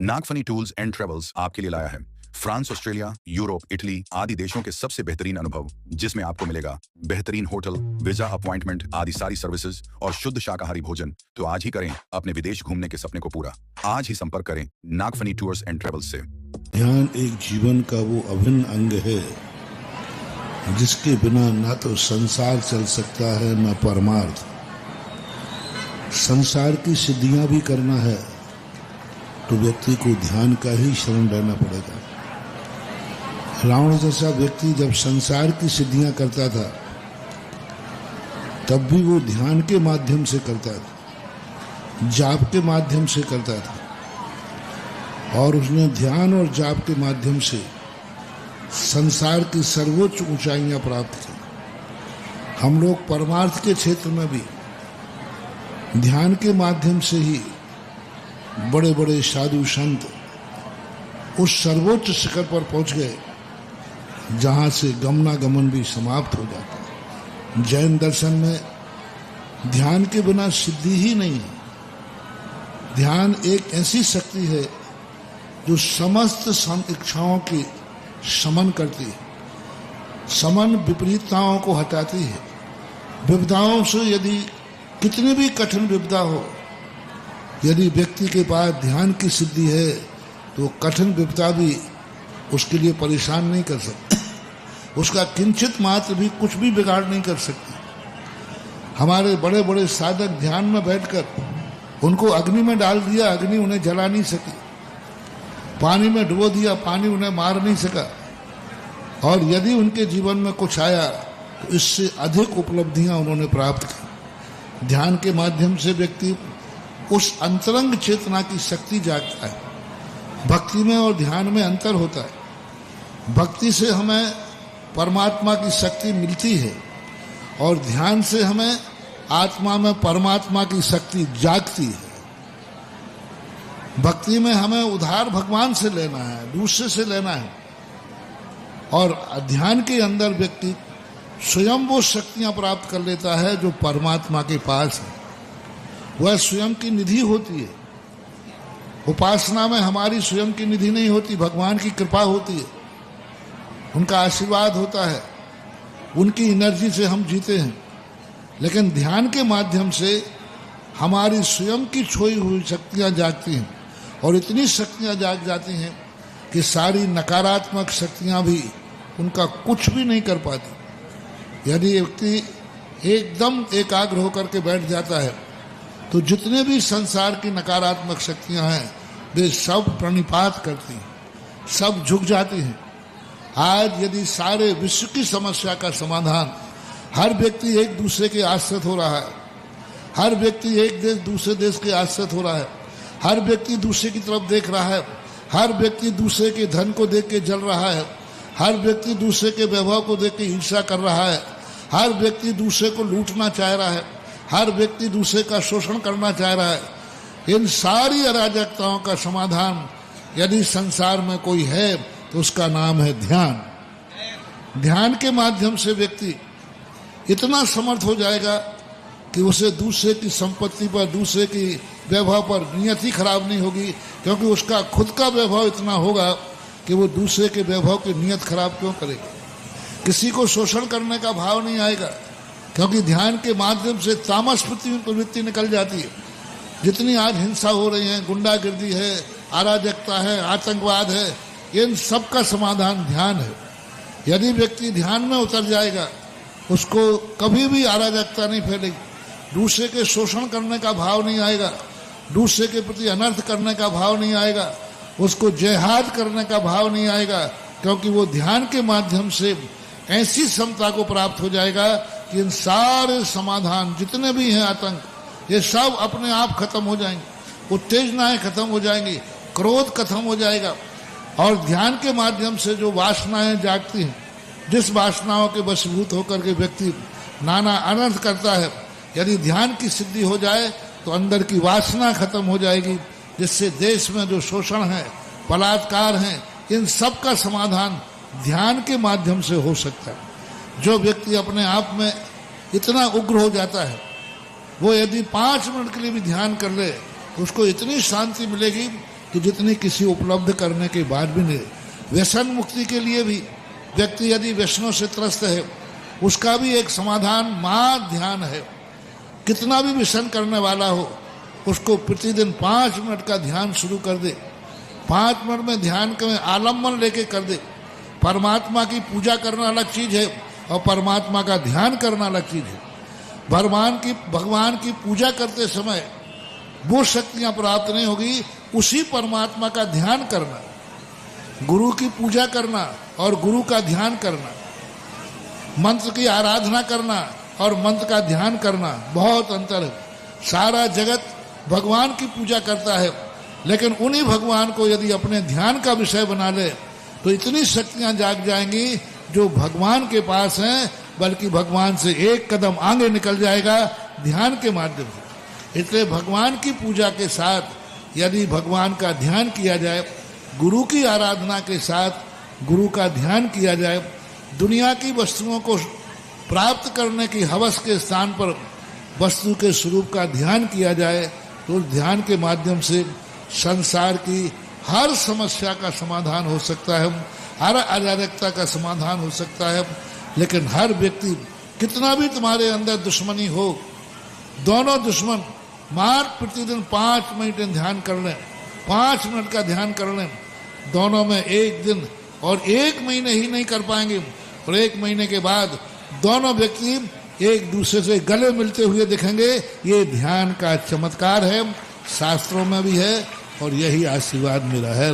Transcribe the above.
Nagphani tours and travels आपके लिए लाया है फ्रांस, ऑस्ट्रेलिया, यूरोप, इटली आदि देशों के सबसे बेहतरीन अनुभव, जिसमें आपको मिलेगा बेहतरीन होटल, वीजा अपॉइंटमेंट आदि सारी सर्विसेज और शुद्ध शाकाहारी भोजन। तो आज ही करें अपने विदेश घूमने के सपने को पूरा। आज ही संपर्क करें नागफनी टूर्स एंड ट्रेवल्स से। ध्यान एक जीवन का वो अभिन्न अंग है जिसके बिना ना तो संसार चल सकता है न परमार्थ। संसार की सिद्धियां भी करना है तो व्यक्ति को ध्यान का ही शरण रहना पड़ेगा। रावण जैसा व्यक्ति जब संसार की सिद्धियां करता था तब भी वो ध्यान के माध्यम से करता था, जाप के माध्यम से करता था, और उसने ध्यान और जाप के माध्यम से संसार की सर्वोच्च ऊंचाइयां प्राप्त की। हम लोग परमार्थ के क्षेत्र में भी ध्यान के माध्यम से ही बड़े बड़े साधु संत उस सर्वोच्च शिखर पर पहुंच गए जहां से गमनागमन भी समाप्त हो जाता है। जैन दर्शन में ध्यान के बिना सिद्धि ही नहीं है। ध्यान एक ऐसी शक्ति है जो समस्त इच्छाओं की शमन करती है, समन विपरीतताओं को हटाती है। विपदाओं से यदि कितनी भी कठिन विपदा हो, यदि व्यक्ति के पास ध्यान की सिद्धि है तो कठिन विपदा भी उसके लिए परेशान नहीं कर सकती, उसका किंचित मात्र भी कुछ भी बिगाड़ नहीं कर सकती। हमारे बड़े बड़े साधक ध्यान में बैठकर उनको अग्नि में डाल दिया, अग्नि उन्हें जला नहीं सकी। पानी में डुबो दिया, पानी उन्हें मार नहीं सका। और यदि उनके जीवन में कुछ आया तो इससे अधिक उपलब्धियां उन्होंने प्राप्त की। ध्यान के माध्यम से व्यक्ति उस अंतरंग चेतना की शक्ति जागता है। भक्ति में और ध्यान में अंतर होता है। भक्ति से हमें परमात्मा की शक्ति मिलती है और ध्यान से हमें आत्मा में परमात्मा की शक्ति जागती है। भक्ति में हमें उधार भगवान से लेना है, दूसरे से लेना है, और ध्यान के अंदर व्यक्ति स्वयं वो शक्तियां प्राप्त कर लेता है जो परमात्मा के पास है। वह स्वयं की निधि होती है। उपासना में हमारी स्वयं की निधि नहीं होती, भगवान की कृपा होती है, उनका आशीर्वाद होता है, उनकी एनर्जी से हम जीते हैं। लेकिन ध्यान के माध्यम से हमारी स्वयं की खोई हुई शक्तियां जागती हैं, और इतनी शक्तियां जाग जाती हैं कि सारी नकारात्मक शक्तियां भी उनका कुछ भी नहीं कर पाती। यदि व्यक्ति एकदम एकाग्र होकर के बैठ जाता है तो जितने भी संसार की नकारात्मक शक्तियां हैं वे सब प्रणिपात करती हैं, सब झुक जाती हैं। आज यदि सारे विश्व की समस्या का समाधान, हर व्यक्ति एक दूसरे के आश्रित हो रहा है, हर व्यक्ति एक देश दूसरे देश के आश्रित हो रहा है, हर व्यक्ति दूसरे की तरफ देख रहा है, हर व्यक्ति दूसरे के धन को देख के जल रहा है, हर व्यक्ति दूसरे के वैभव को देख के हिंसा कर रहा है, हर व्यक्ति दूसरे को लूटना चाह रहा है, हर व्यक्ति दूसरे का शोषण करना चाह रहा है। इन सारी अराजकताओं का समाधान यदि संसार में कोई है तो उसका नाम है ध्यान। ध्यान के माध्यम से व्यक्ति इतना समर्थ हो जाएगा कि उसे दूसरे की संपत्ति पर, दूसरे की वैभव पर नियति खराब नहीं होगी, क्योंकि उसका खुद का वैभव इतना होगा कि वो दूसरे के वैभव की नियत खराब क्यों करेगा। किसी को शोषण करने का भाव नहीं आएगा, क्योंकि ध्यान के माध्यम से तामस प्रवृत्ति निकल जाती है। जितनी आज हिंसा हो रही है, गुंडागिर्दी है, अराजकता है, आतंकवाद है, इन सब का समाधान ध्यान है। यदि व्यक्ति ध्यान में उतर जाएगा उसको कभी भी अराजकता नहीं फैलेगी, दूसरे के शोषण करने का भाव नहीं आएगा, दूसरे के प्रति अनर्थ करने का भाव नहीं आएगा, उसको जिहाद करने का भाव नहीं आएगा, क्योंकि वो ध्यान के माध्यम से ऐसी क्षमता को प्राप्त हो जाएगा कि इन सारे समाधान जितने भी हैं, आतंक, ये सब अपने आप खत्म हो जाएंगे, उत्तेजनाएं खत्म हो जाएंगी, क्रोध खत्म हो जाएगा। और ध्यान के माध्यम से जो वासनाएं जागती हैं, जिस वासनाओं के वशीभूत होकर के व्यक्ति नाना अनर्थ करता है, यदि ध्यान की सिद्धि हो जाए तो अंदर की वासना खत्म हो जाएगी, जिससे देश में जो शोषण है, बलात्कार है, इन सब का समाधान ध्यान के माध्यम से हो सकता है। जो व्यक्ति अपने आप में इतना उग्र हो जाता है, वो यदि 5 मिनट के लिए भी ध्यान कर ले तो उसको इतनी शांति मिलेगी कि जितनी किसी उपलब्ध करने के बाद भी नहीं। व्यसन मुक्ति के लिए भी व्यक्ति यदि व्यसनों से त्रस्त है, उसका भी एक समाधान महा ध्यान है। कितना भी व्यसन करने वाला हो, उसको प्रतिदिन 5 मिनट का ध्यान शुरू कर दे। 5 मिनट में ध्यान के आलम्बन लेके कर दे। परमात्मा की पूजा करना अलग चीज है और परमात्मा का ध्यान करना अलग चीज है। भगवान की पूजा करते समय वो शक्तियां प्राप्त नहीं होगी, उसी परमात्मा का ध्यान करना, गुरु की पूजा करना और गुरु का ध्यान करना, मंत्र की आराधना करना और मंत्र का ध्यान करना, बहुत अंतर है। सारा जगत भगवान की पूजा करता है, लेकिन उन्हीं भगवान को यदि अपने ध्यान का विषय बना ले तो इतनी शक्तियां जाग जाएंगी जो भगवान के पास हैं, बल्कि भगवान से एक कदम आगे निकल जाएगा ध्यान के माध्यम से। इसलिए भगवान की पूजा के साथ यदि भगवान का ध्यान किया जाए, गुरु की आराधना के साथ गुरु का ध्यान किया जाए, दुनिया की वस्तुओं को प्राप्त करने की हवस के स्थान पर वस्तु के स्वरूप का ध्यान किया जाए, तो ध्यान के माध्यम से संसार की हर समस्या का समाधान हो सकता है, हर अराजकता का समाधान हो सकता है। लेकिन हर व्यक्ति, कितना भी तुम्हारे अंदर दुश्मनी हो, दोनों दुश्मन मार प्रतिदिन 5 मिनट ध्यान कर लें, 5 मिनट का ध्यान कर लें, दोनों में एक दिन और 1 महीने ही नहीं कर पाएंगे, और 1 महीने के बाद दोनों व्यक्ति एक दूसरे से गले मिलते हुए दिखेंगे। ये ध्यान का चमत्कार है, शास्त्रों में भी है और यही आशीर्वाद मेरा है।